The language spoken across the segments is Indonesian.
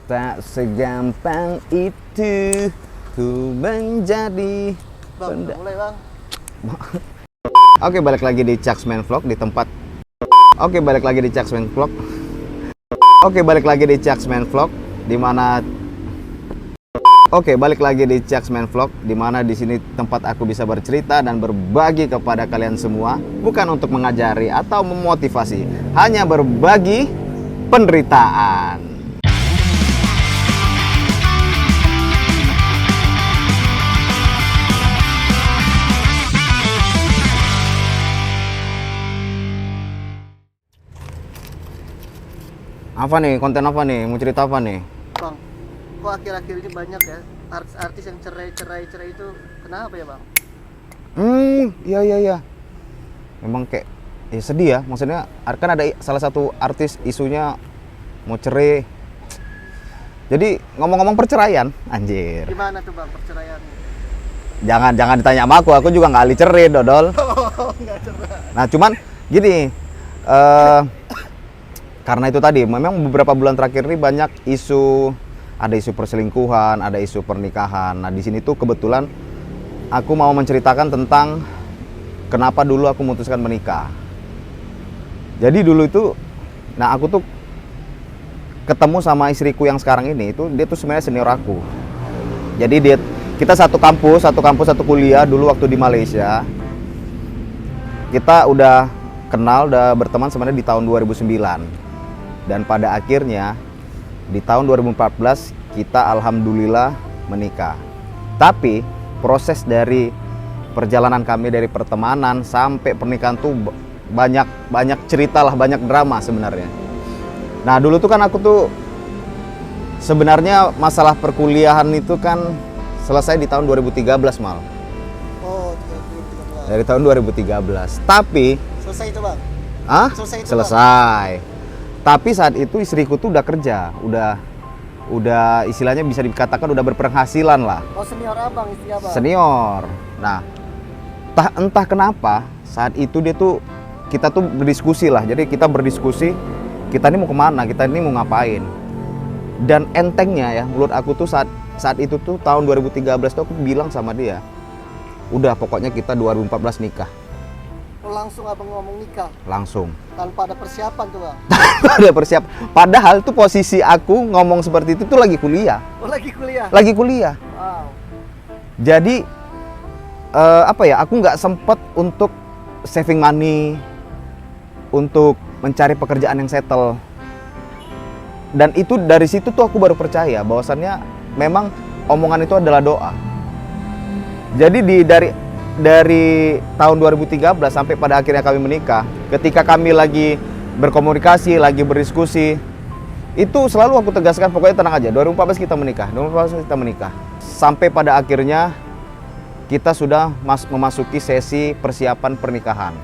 Tak segampang itu ku menjadi Bang, udah mulai bang. Oke, balik lagi di Chaksman Vlog di tempat. Oke, balik lagi di Chaksman Vlog. Oke, balik lagi di Chaksman Vlog di mana di mana di sini tempat aku bisa bercerita dan berbagi kepada kalian semua, bukan untuk mengajari atau memotivasi, hanya berbagi penderitaan. Apa nih? Konten apa nih? Mau cerita apa nih? Bang, kok akhir-akhir ini banyak ya artis-artis yang cerai itu, kenapa ya bang? Iya. Memang kayak sedih ya. Maksudnya kan ada salah satu artis isunya mau cerai. Jadi ngomong-ngomong perceraian, anjir. Gimana tuh bang perceraiannya? Jangan ditanya sama aku juga nggak ahli cerai, dodol. Nggak cerai. Nah, cuman gini, karena itu tadi, memang beberapa bulan terakhir ini banyak ada isu perselingkuhan, ada isu pernikahan. Nah, di sini tuh kebetulan aku mau menceritakan tentang kenapa dulu aku memutuskan menikah. Jadi dulu itu, nah aku tuh ketemu sama istriku yang sekarang ini, dia tuh sebenarnya senior aku. Jadi kita satu kampus, satu kuliah dulu waktu di Malaysia. Kita udah kenal, udah berteman sebenarnya di tahun 2009. Dan pada akhirnya di tahun 2014 kita alhamdulillah menikah. Tapi proses dari perjalanan kami dari pertemanan sampai pernikahan tuh banyak cerita lah, banyak drama sebenarnya. Nah, dulu tuh kan aku tuh sebenarnya masalah perkuliahan itu kan selesai di tahun 2013 mal. Oh, 2013. Dari tahun 2013. Tapi Selesai itu bang? Selesai itu, selesai. Tapi saat itu istriku tuh udah kerja, udah istilahnya bisa dikatakan udah berpenghasilan lah. Oh, senior abang, istri abang? Senior. Nah, entah kenapa saat itu kita tuh berdiskusi lah. Jadi kita berdiskusi, kita ini mau kemana, kita ini mau ngapain. Dan entengnya ya, menurut aku tuh saat itu tuh tahun 2013 tuh aku bilang sama dia, udah pokoknya kita 2014 nikah. Oh, langsung abang ngomong nikah? Langsung. Tanpa ada persiapan tuh bang? Ada persiapan. Padahal tuh posisi aku ngomong seperti itu tuh lagi kuliah. Oh, lagi kuliah? Lagi kuliah. Wow. Jadi aku nggak sempet untuk saving money, untuk mencari pekerjaan yang settle. Dan itu dari situ tuh aku baru percaya bahwasannya memang omongan itu adalah doa. Jadi dari tahun 2013 sampai pada akhirnya kami menikah, ketika kami lagi berkomunikasi, lagi berdiskusi, itu selalu aku tegaskan, pokoknya tenang aja, 2014 kita menikah. Sampai pada akhirnya kita sudah memasuki sesi persiapan pernikahan.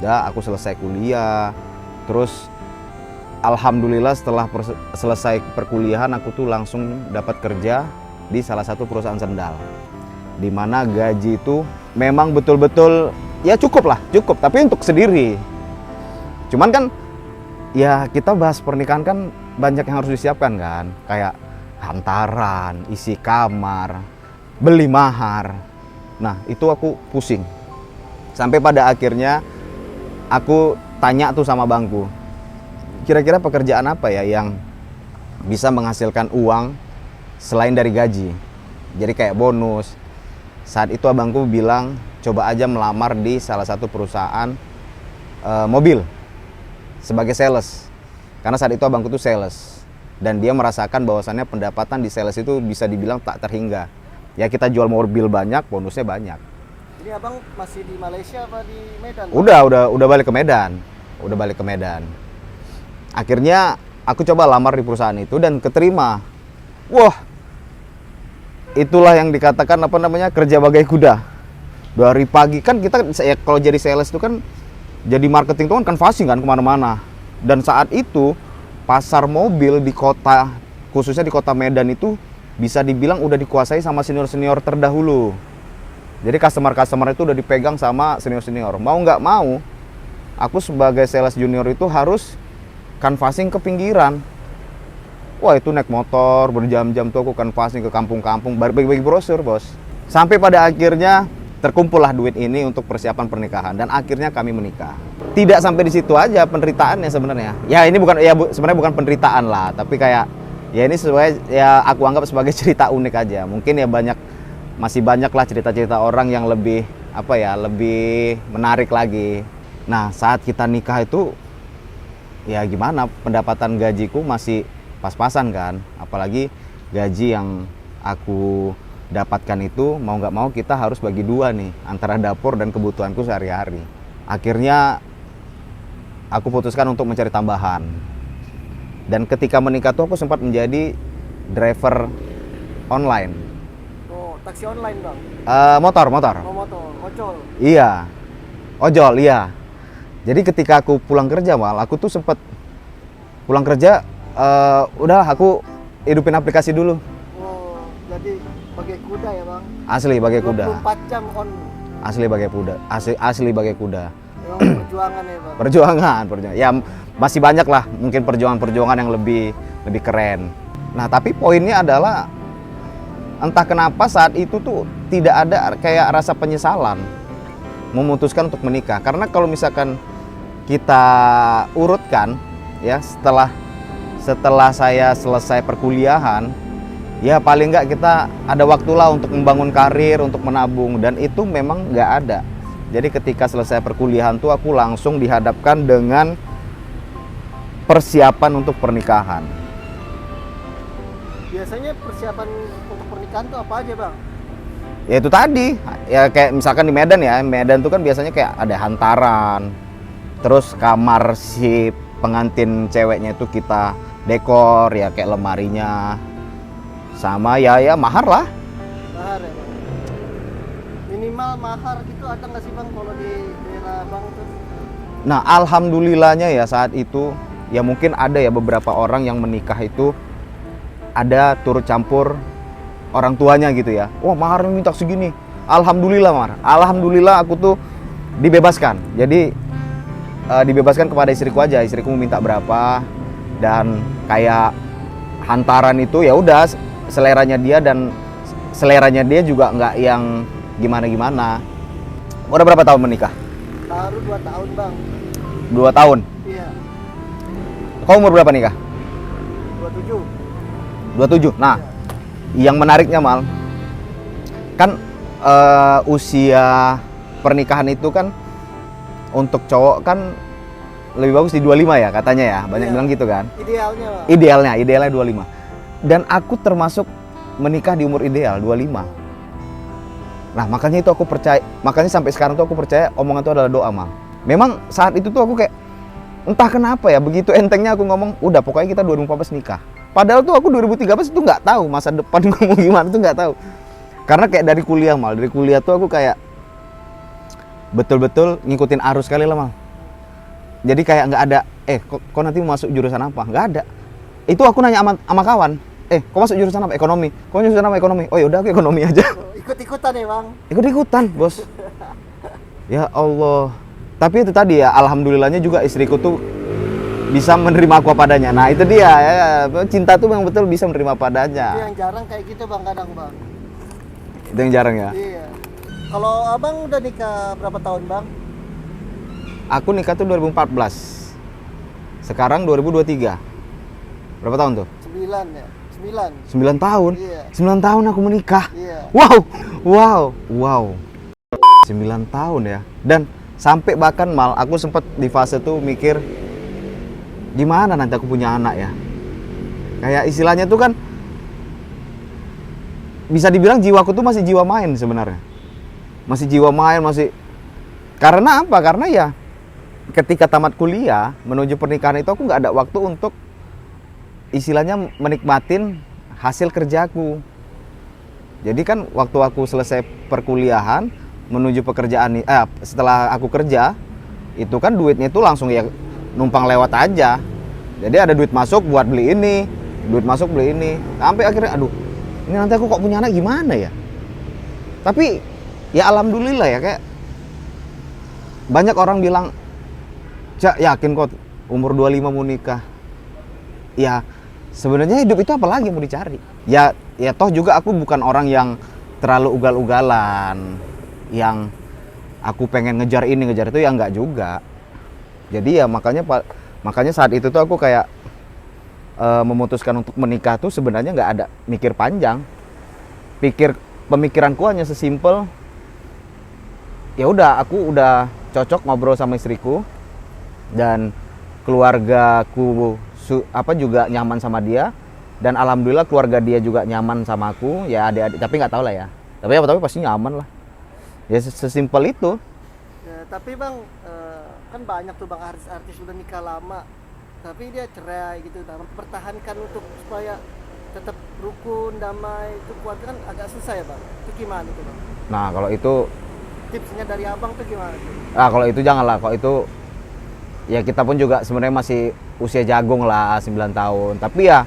Ya, aku selesai kuliah, terus alhamdulillah setelah selesai perkuliahan aku tuh langsung dapat kerja di salah satu perusahaan sendal. Di mana gaji itu memang betul-betul ya cukup, tapi untuk sendiri. Cuman kan ya kita bahas pernikahan kan banyak yang harus disiapkan kan, kayak hantaran, isi kamar, beli mahar. Nah, itu aku pusing. Sampai pada akhirnya aku tanya tuh sama bangku, kira-kira pekerjaan apa ya yang bisa menghasilkan uang selain dari gaji? Jadi kayak bonus. Saat itu abangku bilang, coba aja melamar di salah satu perusahaan mobil sebagai sales. Karena saat itu abangku tuh sales. Dan dia merasakan bahwasannya pendapatan di sales itu bisa dibilang tak terhingga. Ya kita jual mobil banyak, bonusnya banyak. Jadi abang masih di Malaysia apa di Medan? Udah balik ke Medan. Akhirnya aku coba lamar di perusahaan itu dan keterima. Wah, itulah yang dikatakan kerja bagai kuda. Dari pagi kan kita kalau jadi sales itu kan, jadi marketing itu kan canvassing kan kemana-mana. Dan saat itu pasar mobil di kota, khususnya di kota Medan itu bisa dibilang udah dikuasai sama senior-senior terdahulu. Jadi customer itu udah dipegang sama senior-senior. Mau nggak mau, aku sebagai sales junior itu harus canvassing ke pinggiran. Wah itu naik motor berjam-jam tuh aku canvassing ke kampung-kampung, bagi-bagi brosur bos. Sampai pada akhirnya terkumpullah duit ini untuk persiapan pernikahan dan akhirnya kami menikah. Tidak sampai di situ aja penderitaannya sebenarnya. Ya ini bukan sebenarnya bukan penderitaan lah, tapi kayak ya ini sesuai ya aku anggap sebagai cerita unik aja. Mungkin ya masih banyak lah cerita-cerita orang yang lebih lebih menarik lagi. Nah, saat kita nikah itu ya gimana, pendapatan gajiku masih pas-pasan kan, apalagi gaji yang aku dapatkan itu mau nggak mau kita harus bagi dua nih antara dapur dan kebutuhanku sehari-hari. Akhirnya aku putuskan untuk mencari tambahan, dan ketika menikah tuh aku sempat menjadi driver online. Oh, taksi online bang? Motor. Oh, motor, ojol? Iya, ojol, iya. Jadi ketika aku pulang kerja aku tuh sempat pulang kerja, udah aku hidupin aplikasi dulu. Oh, jadi bagai kuda ya bang? Asli bagai kuda. 24 jam on? Asli bagai kuda, asli bagai kuda. Memang perjuangan ya bang? Perjuangan. Ya masih banyak lah mungkin perjuangan yang lebih keren. Nah tapi poinnya adalah entah kenapa saat itu tuh tidak ada kayak rasa penyesalan memutuskan untuk menikah. Karena kalau misalkan kita urutkan ya setelah saya selesai perkuliahan, ya paling nggak kita ada waktulah untuk membangun karir, untuk menabung, dan itu memang nggak ada. Jadi ketika selesai perkuliahan tuh aku langsung dihadapkan dengan persiapan untuk pernikahan. Biasanya persiapan untuk pernikahan tuh apa aja bang? Ya itu tadi, ya kayak misalkan di Medan ya, Medan tuh kan biasanya kayak ada hantaran, terus kamar si pengantin ceweknya itu kita dekor ya kayak lemarinya, sama ya mahar lah. Mahar ya bang? Minimal mahar gitu ada nggak sih bang kalau di daerah bang tuh? Nah alhamdulillahnya ya saat itu ya mungkin ada ya beberapa orang yang menikah itu ada turut campur orang tuanya gitu ya. Wah maharnya minta segini. Alhamdulillah aku tuh dibebaskan. Jadi dibebaskan kepada istriku aja. Istriku minta berapa, dan kayak hantaran itu ya udah seleranya dia, dan seleranya dia juga nggak yang gimana-gimana. Udah berapa tahun menikah? Baru 2 tahun bang. 2 tahun? Iya. Kau umur berapa nikah? 27. 27. Nah, yang menariknya Mal, kan usia pernikahan itu kan untuk cowok kan lebih bagus di 25 ya katanya ya, banyak bilang gitu kan. Idealnya Bang. Idealnya 25. Dan aku termasuk menikah di umur ideal 25. Nah makanya itu aku percaya, makanya sampai sekarang tuh aku percaya omongan itu adalah doa Mal. Memang saat itu tuh aku kayak entah kenapa ya begitu entengnya aku ngomong udah pokoknya kita 2014 nikah. Padahal tuh aku 2013 itu nggak tahu masa depan ngomong gimana tuh nggak tahu. Karena kayak dari kuliah Mal, dari kuliah tuh aku kayak betul-betul ngikutin arus kali lah Mal. Jadi kayak nggak ada, kok nanti mau masuk jurusan apa? Nggak ada. Itu aku nanya sama kawan, kok masuk jurusan apa? Ekonomi. Kok jurusan apa? Ekonomi. Oh yaudah aku ekonomi aja. Ikut-ikutan ya Bang? Ikut-ikutan bos. Ya Allah. Tapi itu tadi ya, alhamdulillahnya juga istriku tuh bisa menerima aku padanya. Nah itu dia ya, cinta tuh yang betul bisa menerima padanya. Itu yang jarang kayak gitu Bang, kadang Bang. Itu yang jarang ya. Iya. Kalau Abang udah nikah berapa tahun Bang? Aku nikah tuh 2014. Sekarang 2023. Berapa tahun tuh? 9 ya? 9. 9 tahun? Iya. 9 tahun aku menikah. Iya. Wow. 9 tahun ya. Dan sampai bahkan Mal, aku sempat di fase tuh mikir gimana nanti aku punya anak ya. Kayak istilahnya tuh kan bisa dibilang jiwaku tuh masih jiwa main sebenarnya. Masih jiwa main, masih. Karena apa? Karena ya ketika tamat kuliah menuju pernikahan itu aku nggak ada waktu untuk istilahnya menikmatin hasil kerjaku. Jadi kan waktu aku selesai perkuliahan menuju pekerjaan, setelah aku kerja itu kan duitnya itu langsung ya numpang lewat aja. Jadi ada duit masuk buat beli ini, duit masuk beli ini, sampai akhirnya aduh ini nanti aku kok punya anak gimana ya. Tapi ya alhamdulillah ya, kayak banyak orang bilang, Cak yakin kok umur 25 mau nikah. Ya sebenarnya hidup itu apa lagi mau dicari? Ya toh juga aku bukan orang yang terlalu ugal-ugalan, yang aku pengen ngejar ini ngejar itu, ya enggak juga. Jadi ya makanya saat itu tuh aku kayak memutuskan untuk menikah tuh sebenarnya nggak ada mikir panjang. Pemikiranku hanya sesimpel, ya udah, aku udah cocok ngobrol sama istriku dan keluargaku juga nyaman sama dia, dan alhamdulillah keluarga dia juga nyaman sama aku. Ya adik-adik, tapi nggak tahu lah ya. Tapi pasti nyaman lah. Ya sesimpel itu. Ya, tapi bang, kan banyak tuh bang artis-artis udah nikah lama tapi dia cerai gitu, nah, mempertahankan untuk supaya tetap rukun, damai, itu keluarga kan agak susah ya bang. Itu gimana tuh bang? Nah kalau itu, Tipsnya dari abang tuh gimana tuh? kalau itu janganlah. Kalau itu ya kita pun juga sebenarnya masih usia jagung lah, 9 tahun. Tapi ya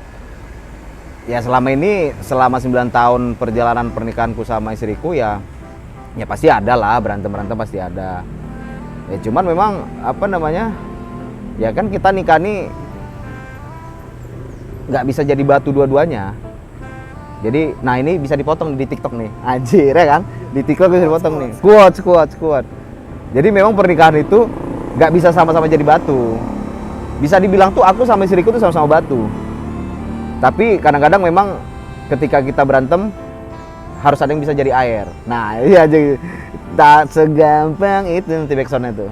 selama 9 tahun perjalanan pernikahanku sama istriku, ya pasti ada lah, berantem pasti ada. Ya cuman memang apa namanya, ya kan kita nikah nih nggak bisa jadi batu dua-duanya. Jadi nah ini bisa dipotong di TikTok nih, anjir ya kan, di TikTok bisa dipotong nih, kuat. Jadi memang pernikahan itu nggak bisa sama-sama jadi batu. Bisa dibilang tuh aku sama istriku tuh sama-sama batu. Tapi kadang-kadang memang ketika kita berantem harus ada yang bisa jadi air. Nah iya, jadi tak segampang itu nanti backsoundnya tuh.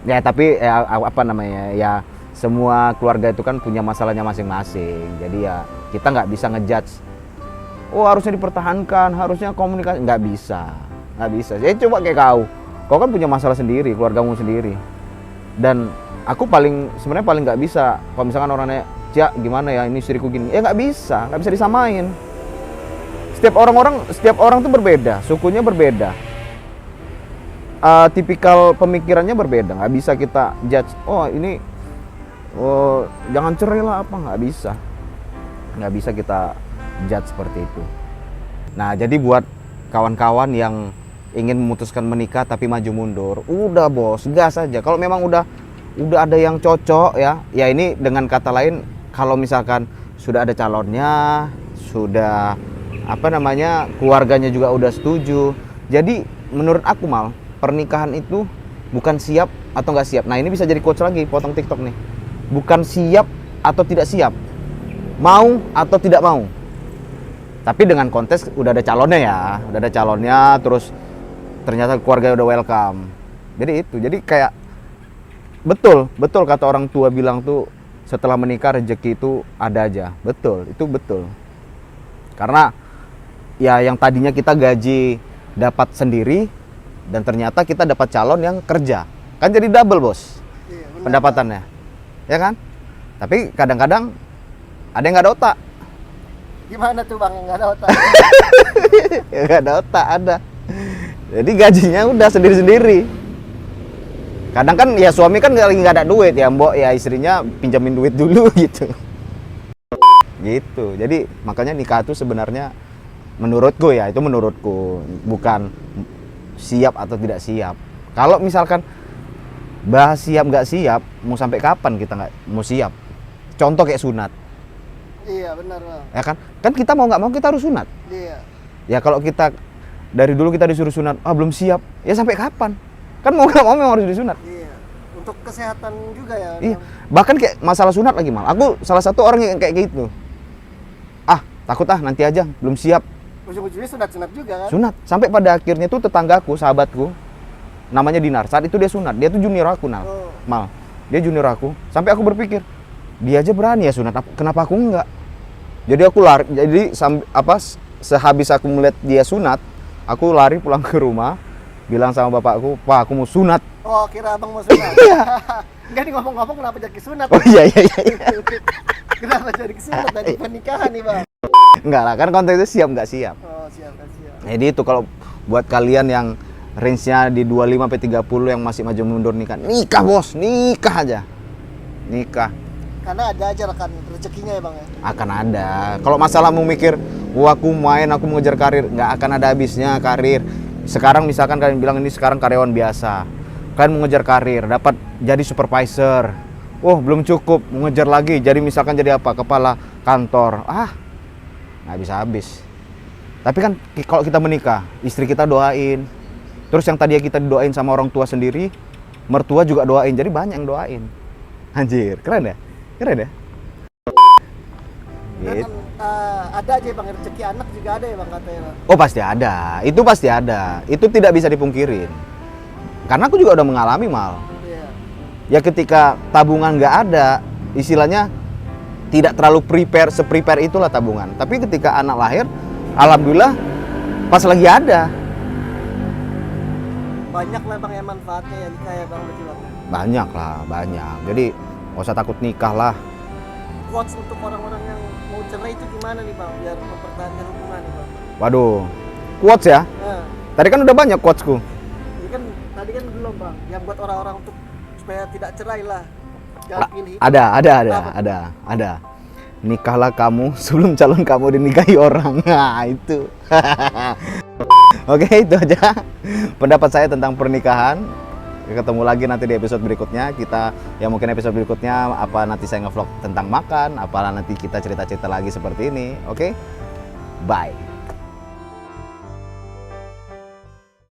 Ya tapi apa namanya ya, semua keluarga itu kan punya masalahnya masing-masing. Jadi ya kita nggak bisa ngejudge, oh harusnya dipertahankan, harusnya komunikasi, nggak bisa. Jadi coba kayak kau kan punya masalah sendiri, keluargamu sendiri. Dan aku sebenarnya paling nggak bisa kalau misalkan orang nanya, Cak gimana ya ini istriku gini, ya nggak bisa disamain. Setiap orang tuh berbeda, sukunya berbeda, tipikal pemikirannya berbeda. Nggak bisa kita judge, jangan cerai lah apa, nggak bisa kita judge seperti itu. Nah jadi buat kawan-kawan yang ingin memutuskan menikah tapi maju mundur, udah bos, gas aja. Kalau memang udah ada yang cocok ya ini, dengan kata lain, kalau misalkan sudah ada calonnya, sudah apa namanya, keluarganya juga udah setuju. Jadi menurut aku Mal, pernikahan itu bukan siap atau nggak siap. Nah ini bisa jadi quotes lagi, potong TikTok nih. Bukan siap atau tidak siap, mau atau tidak mau. Tapi dengan konteks udah ada calonnya, terus ternyata keluarga udah welcome. Jadi itu, jadi kayak betul kata orang tua bilang tuh, setelah menikah rezeki itu ada aja. Betul, itu betul. Karena ya yang tadinya kita gaji dapat sendiri, dan ternyata kita dapat calon yang kerja, kan jadi double bos. Iya, benar, pendapatannya, ya kan? Tapi kadang-kadang ada yang nggak ada otak. Gimana tuh bang yang nggak ada otak? Nggak ada otak ada. Jadi gajinya udah sendiri-sendiri. Kadang kan ya suami kan lagi nggak ada duit ya, mbok ya istrinya pinjamin duit dulu gitu. Gitu. Jadi makanya nikah itu sebenarnya menurutku bukan siap atau tidak siap. Kalau misalkan bahas siap nggak siap, mau sampai kapan kita nggak mau siap? Contoh kayak sunat. Iya benar bang. Ya kan kita mau nggak mau kita harus sunat. Iya. Ya kalau kita dari dulu kita disuruh sunat, belum siap, ya sampai kapan? Kan mau nggak mau memang harus disunat. Iya. Untuk kesehatan juga ya. Iya. Bahkan kayak masalah sunat lagi Mal. Aku salah satu orang yang kayak gitu. Takut nanti aja, belum siap. Ujung-ujungnya sunat juga kan? Sunat. Sampai pada akhirnya tuh tetanggaku, sahabatku, namanya Dinar. Saat itu dia sunat. Dia tuh junior aku Mal. Dia junior aku. Sampai aku berpikir, dia aja berani ya sunat, kenapa aku enggak? Jadi aku lari. Jadi sehabis aku melihat dia sunat, aku lari pulang ke rumah, bilang sama bapakku, Pak aku mau sunat. Oh kira abang mau sunat? Enggak nih, ngomong-ngomong kenapa jadi sunat? Oh iya. Kenapa jadi sunat dari pernikahan nih bang? Enggak lah, kan konteksnya siap nggak siap. Oh siap. Jadi itu kalau buat kalian yang range-nya di 25-30 yang masih maju mundur nikah bos, nikah aja. Nikah. Karena ada aja rekan rezekinya ya bang ya? Akan ada. Kalau masalah mau mikir, aku mau ngejar karir, nggak akan ada habisnya karir. Sekarang misalkan kalian bilang ini sekarang karyawan biasa, kalian mau ngejar karir, dapat jadi supervisor, Oh, belum cukup, mau ngejar lagi. Jadi misalkan jadi apa? Kepala kantor. Nggak bisa habis. Tapi kan kalau kita menikah, istri kita doain. Terus yang tadi kita doain sama orang tua sendiri, mertua juga doain. Jadi banyak yang doain. Anjir, keren ya? Keren ya? Dan Gitu. ada aja bang, rezeki anak juga ada ya bang katanya bang. Oh, pasti ada. Itu pasti ada. Itu tidak bisa dipungkirin. Karena aku juga udah mengalami, Mal. Iya. Ya ketika tabungan nggak ada, istilahnya tidak terlalu se-prepare itulah tabungan. Tapi ketika anak lahir, alhamdulillah pas lagi ada. Banyak lah bang yang manfaatnya ya nikah ya bang, berarti bang. Banyak lah, banyak. Jadi nggak usah takut nikah lah. Quotes untuk orang-orang yang mau cerai itu gimana nih bang, biar mempertahankan hubungan nih bang? Waduh, quotes ya. Nah, Tadi kan udah banyak quotesku. ini kan tadi kan belum bang, yang buat orang-orang untuk supaya tidak cerai lah. Jangan pilih. Ada. Nikahlah kamu sebelum calon kamu dinikahi orang. Nah, itu. Oke, itu aja pendapat saya tentang pernikahan. Ketemu lagi nanti di episode berikutnya. Mungkin episode berikutnya apa nanti saya ngevlog tentang makan, apalah nanti kita cerita-cerita lagi seperti ini. Oke? Bye.